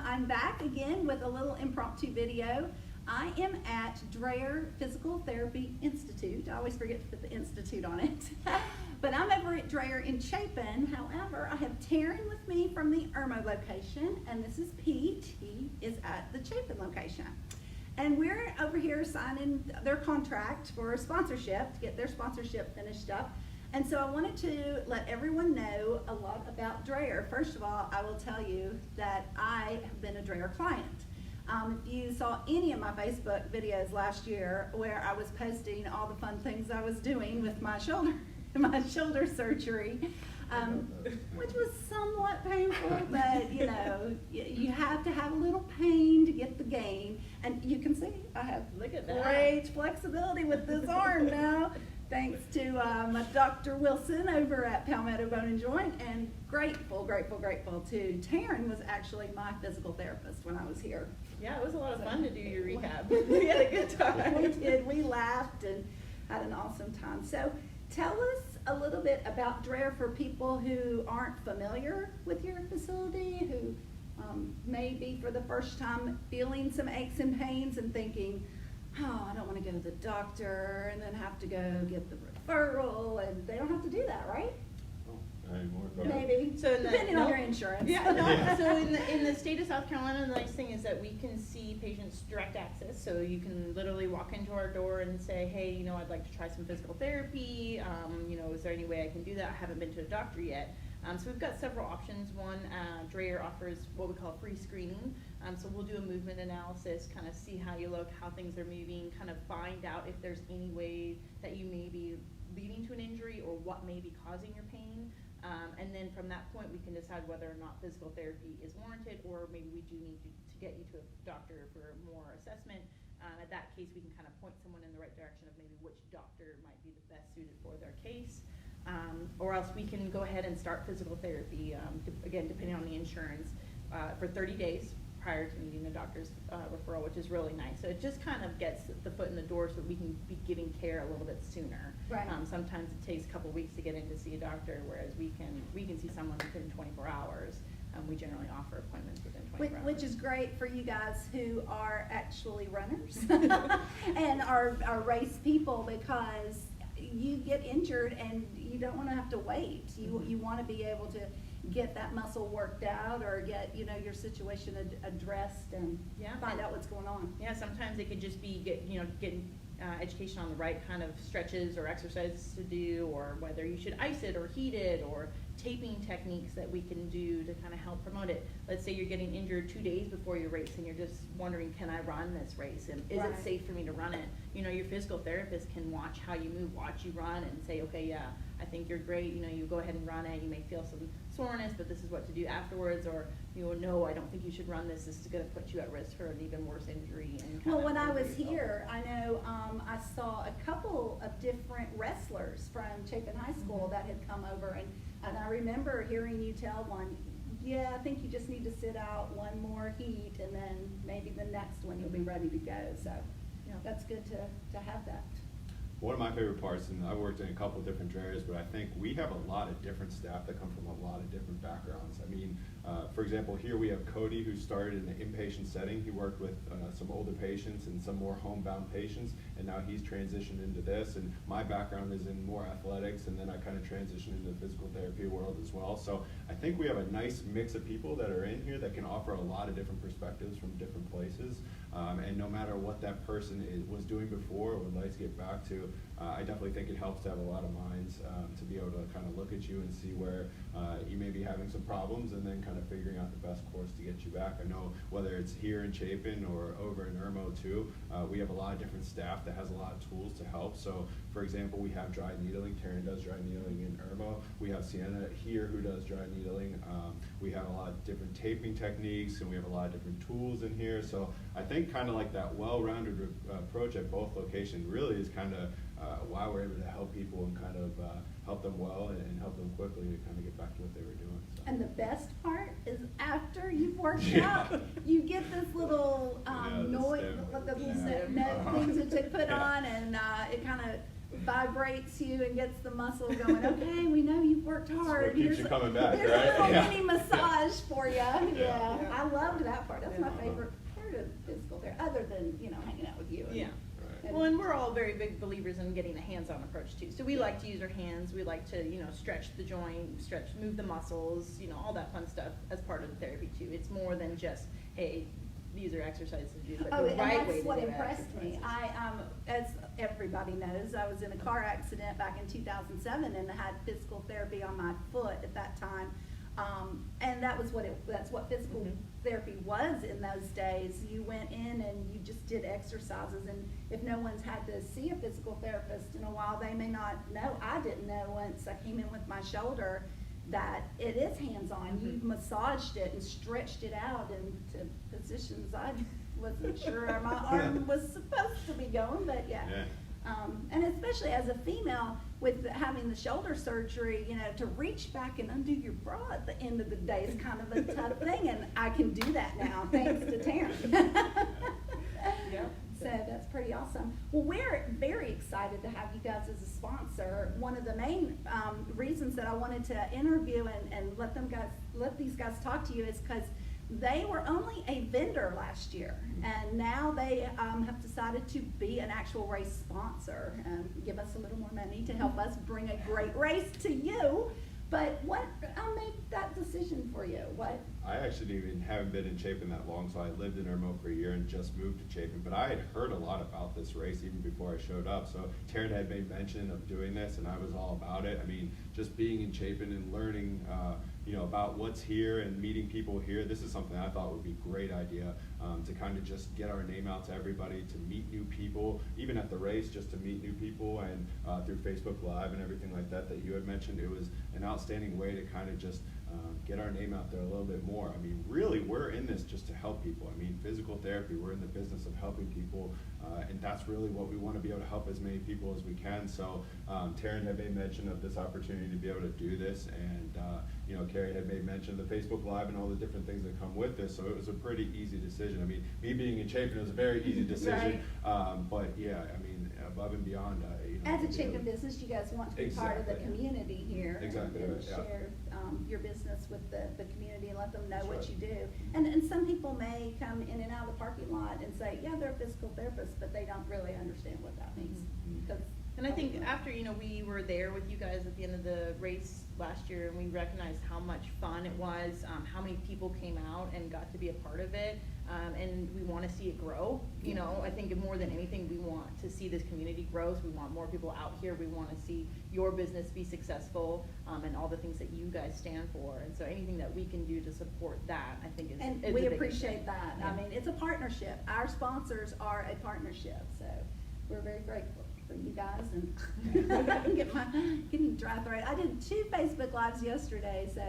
I'm back again with a little impromptu video. I am at Drayer Physical Therapy Institute. I always forget to put the institute on it. But I'm over at Drayer in Chapin. However, I have Taryn with me from the Irmo location, and this is Pete. He is at the Chapin location. And we're over here signing their contract for a sponsorship to get their sponsorship finished up. And so I wanted to let everyone know a lot about Drayer. First of all, I will tell you that I have been a Drayer client. If you saw any of my Facebook videos last year where I was posting all the fun things I was doing with my shoulder surgery, which was somewhat painful, but you know, you have to have a little pain to get the gain. And you can see I have great flexibility with this arm now, thanks to my Dr. Wilson over at Palmetto Bone and Joint, and grateful to Taryn was actually my physical therapist when I was here. Yeah, it was a lot of fun to do your rehab. We had a good time. We did. We laughed and had an awesome time. So tell us a little bit about Drayer for people who aren't familiar with your facility, who may be for the first time feeling some aches and pains and thinking, oh, I don't want to go to the doctor and then have to go get the referral, and they don't have to do that, right? Maybe. So depending on your insurance. Yeah, no, so in the state of South Carolina, the nice thing is that we can see patients direct access. So you can literally walk into our door and say, hey, you know, I'd like to try some physical therapy. You know, is there any way I can do that? I haven't been to a doctor yet. So we've got several options. One, Drayer offers what we call free screening. So we'll do a movement analysis, kind of see how you look, how things are moving, kind of find out if there's any way that you may be leading to an injury or what may be causing your pain. And then from that point, we can decide whether or not physical therapy is warranted, or maybe we do need to get you to a doctor for more assessment. At that case, we can kind of point someone in the right direction of maybe which doctor might be the best suited for their case. Or else we can go ahead and start physical therapy, again, depending on the insurance, for 30 days prior to needing a doctor's referral, which is really nice. So it just kind of gets the foot in the door so that we can be giving care a little bit sooner. Right. Sometimes it takes a couple weeks to get in to see a doctor, whereas we can see someone within 24 hours. We generally offer appointments within 24 hours. Which is great for you guys who are actually runners and are race people, because you get injured and you don't want to have to wait. You want to be able to get that muscle worked out, or get, you know, your situation addressed and find out what's going on. Yeah, sometimes it could just be getting education on the right kind of stretches or exercises to do, or whether you should ice it or heat it, or taping techniques that we can do to kind of help promote it. Let's say you're getting injured 2 days before your race and you're just wondering, can I run this race? And is it safe for me to run it? You know, your physical therapist can watch how you move, watch you run, and say, okay, yeah, I think you're great. You know, you go ahead and run it. You may feel some soreness, but this is what to do afterwards. Or, you know, no, I don't think you should run this. This is going to put you at risk for an even worse injury. And well, when I was here, I know I saw a couple of different wrestlers from Chapin High School that had come over, and I remember hearing you tell one, yeah, I think you just need to sit out one more heat, and then maybe the next one you'll be ready to go. So that's good to have that. One of my favorite parts, and I worked in a couple of different Drayers, but I think we have a lot of different staff that come from a lot of different backgrounds. I mean, for example, here we have Cody, who started in the inpatient setting. He worked with some older patients and some more homebound patients, and now he's transitioned into this. And my background is in more athletics, and then I kind of transitioned into the physical therapy world as well. So I think we have a nice mix of people that are in here that can offer a lot of different perspectives from different places. And no matter what that person was doing before or would like to get back to, I definitely think it helps to have a lot of minds to be able to kind of look at you and see where you may be having some problems, and then kind of figuring out the best course to get you back. I know whether it's here in Chapin or over in Irmo too, we have a lot of different staff that has a lot of tools to help. So for example, we have dry needling. Taryn does dry needling in Irmo. We have Sienna here who does dry needling. We have a lot of different taping techniques, and we have a lot of different tools in here. So I think kind of like that well-rounded approach at both locations really is kind of why we're able to help people and kind of help them well and help them quickly to kind of get back to what they were doing. So. And the best part is after you've worked out, you get this little noise, things that you put on, and it kind of vibrates you and gets the muscle going. Okay, we know you've worked hard. Keeps you coming back, here's right? a little mini massage for you. Yeah, I love loved that part. That's my Yeah. favorite part of physical therapy, other than, hanging out with you. Yeah. Right. Well, and we're all very big believers in getting a hands-on approach too. So we like to use our hands. We like to, stretch the joint, move the muscles, all that fun stuff as part of the therapy too. It's more than just, hey, these are exercises to do, but Oh, the and right way that's to what do impressed me. exercises. As everybody knows, I was in a car accident back in 2007 and had physical therapy on my foot at that time. And that's what physical Mhm. therapy was in those days. You went in and you just did exercises, and if no one's had to see a physical therapist in a while, they may not know. I didn't know once I came in with my shoulder that it is hands-on. You Mhm. massaged it and stretched it out into positions I wasn't sure my arm was supposed to be going, but yeah. And especially as a female with having the shoulder surgery, to reach back and undo your bra at the end of the day is kind of a tough thing, and I can do that now thanks to Taryn. Yeah. So that's pretty awesome. Well, we're very excited to have you guys as a sponsor. One of the main reasons that I wanted to interview and let these guys talk to you is because they were only a vendor last year, and now they have decided to be an actual race sponsor and give us a little more money to help us bring a great race to you. But what made that decision for you? What? I actually haven't been in Chapin that long, so I lived in Irmo for a year and just moved to Chapin. But I had heard a lot about this race even before I showed up. So Taryn had made mention of doing this, and I was all about it. I mean, just being in Chapin and learning, about what's here and meeting people here. This is something I thought would be a great idea to kind of just get our name out to everybody, to meet new people, even at the race, just to meet new people, and through Facebook Live and everything like that you had mentioned. It was an outstanding way to kind of just get our name out there a little bit more. I mean, really, we're in this just to help people. I mean, physical therapy, we're in the business of helping people, and that's really what we want to be able to help as many people as we can. So Taryn had made mention of this opportunity to be able to do this, and Carrie had made mention of the Facebook Live and all the different things that come with this, so it was a pretty easy decision. I mean, me being in Chapin, it was a very easy decision, but yeah, I mean, above and beyond, As a Chapin business, you guys want to be part of the Exactly. community here. Exactly And right, yeah. share your business with the community and let them know That's what right. you do. And some people may come in and out of the parking lot and say, yeah, they're a physical therapist, but they don't really understand what that means. Mhm. 'Cause And I think after, we were there with you guys at the end of the race last year, and we recognized how much fun it was, how many people came out and got to be a part of it, and we want to see it grow. I think more than anything, we want to see this community grow, so we want more people out here. We want to see your business be successful, and all the things that you guys stand for. And so anything that we can do to support that, I think is And is we the biggest appreciate thing. that. Yeah. I mean, it's a partnership. Our sponsors are a partnership, so we're very grateful for you guys. And I can getting dry throat. I did 2 Facebook Lives yesterday, so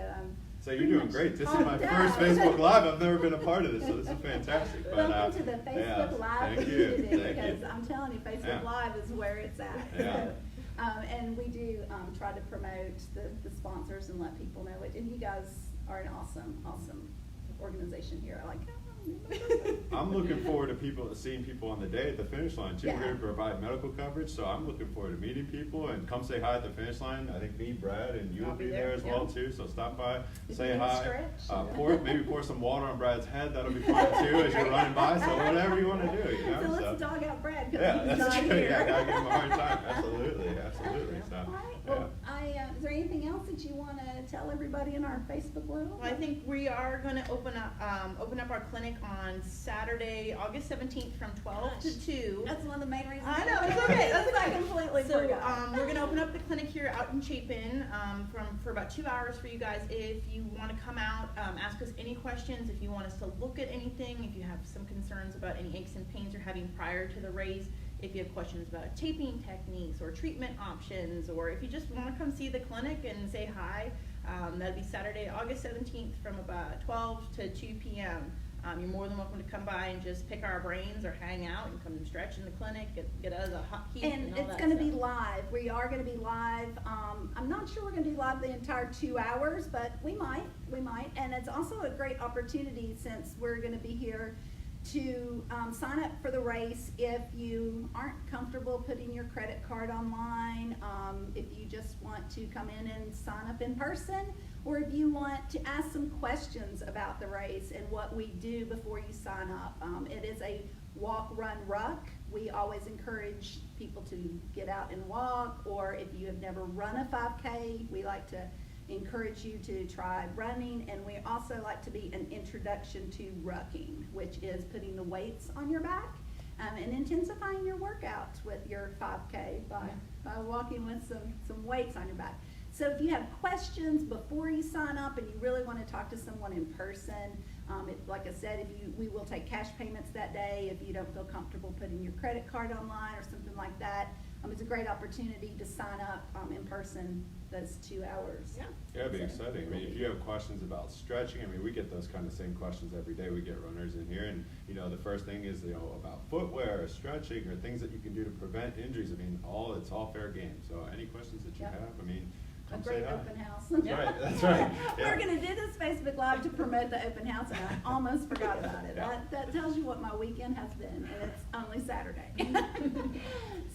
So you're doing great. This is my pumped first up. Facebook Live. I've never been a part of this, so this is fantastic. But, Welcome to the yeah, Facebook Live thank you, community, thank you. because I'm telling you, Facebook Yeah. Live is where it's at. Yeah. So, and we do try to promote the sponsors and let people know it. And you guys are an awesome organization here. I like. I'm looking forward to seeing people on the day at the finish line too. Yeah. We're going to provide medical coverage, so I'm looking forward to meeting people and come say hi at the finish line. I think me, Brad, and you I'll will be be there, there as yeah. well too. So stop by, If say you need a hi. stretch. Maybe pour some water on Brad's head. That'll be fun too as you're running by. So whatever you want to do, So let's dog out Brad Yeah, because he's that's not true. here. Yeah, I gotta give him a hard time. Absolutely. So, All right. yeah. Well, is there anything else that you want to tell everybody in our Facebook world? Well, I think we are going to open up our clinic on Saturday, August 17th from 12 to 2. That's one of the main reasons. I know, it's okay, that's I okay. completely So forgot. we're gonna open up the clinic here out in Chapin for about 2 hours for you guys. If you want to come out, ask us any questions. If you want us to look at anything, if you have some concerns about any aches and pains you're having prior to the race, if you have questions about taping techniques or treatment options, or if you just want to come see the clinic and say hi, that'll be Saturday, August 17th from about 12 to 2 p.m. You're more than welcome to come by and just pick our brains or hang out and come and stretch in the clinic, get us a hot heat And all it's that going to be stuff. live. We are going to be live. I'm not sure we're going to be live the entire 2 hours, but we might. And it's also a great opportunity, since we're going to be here, to sign up for the race if you aren't comfortable putting your credit card online. If you just want to come in and sign up in person, or if you want to ask some questions about the race and what we do before you sign up. It is a walk, run, ruck. We always encourage people to get out and walk, or if you have never run a 5K, we like to encourage you to try running, and we also like to be an introduction to rucking, which is putting the weights on your back and intensifying your workouts with your 5K by walking with some weights on your back. So if you have questions before you sign up and you really want to talk to someone in person, like I said, we will take cash payments that day if you don't feel comfortable putting your credit card online or something like that. It's a great opportunity to sign up in person those 2 hours. Yeah, it'd be exciting. I mean, if you have questions about stretching, I mean, we get those kind of same questions every day. We get runners in here, and the first thing is about footwear, or stretching, or things that you can do to prevent injuries. I mean, it's all fair game. So any questions that you have, I mean, come A great say hi. open house. That's right. That's right. Yeah. We're gonna do this Facebook Live to promote the open house, and I almost forgot about it. Yeah. That tells you what my weekend has been, and it's only Saturday.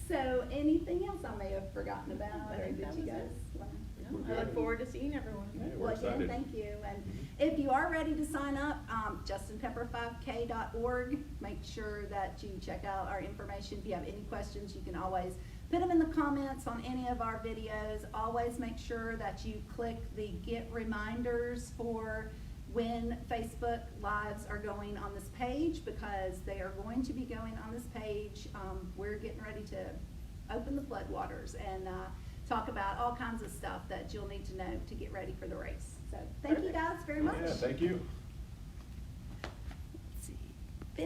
So anything else I may have forgotten about, or did you guys want to? I look forward to seeing everyone. Yeah, we're Well, again, excited. thank you. And if you are ready to sign up, justinpepper5k.org. Make sure that you check out our information. If you have any questions, you can always put them in the comments on any of our videos. Always make sure that you click the get reminders for when Facebook Lives are going on this page, because they are going to be going on this page. We're getting ready to open the floodwaters and talk about all kinds of stuff that you'll need to know to get ready for the race. So thank you guys very much. Yeah, thank you.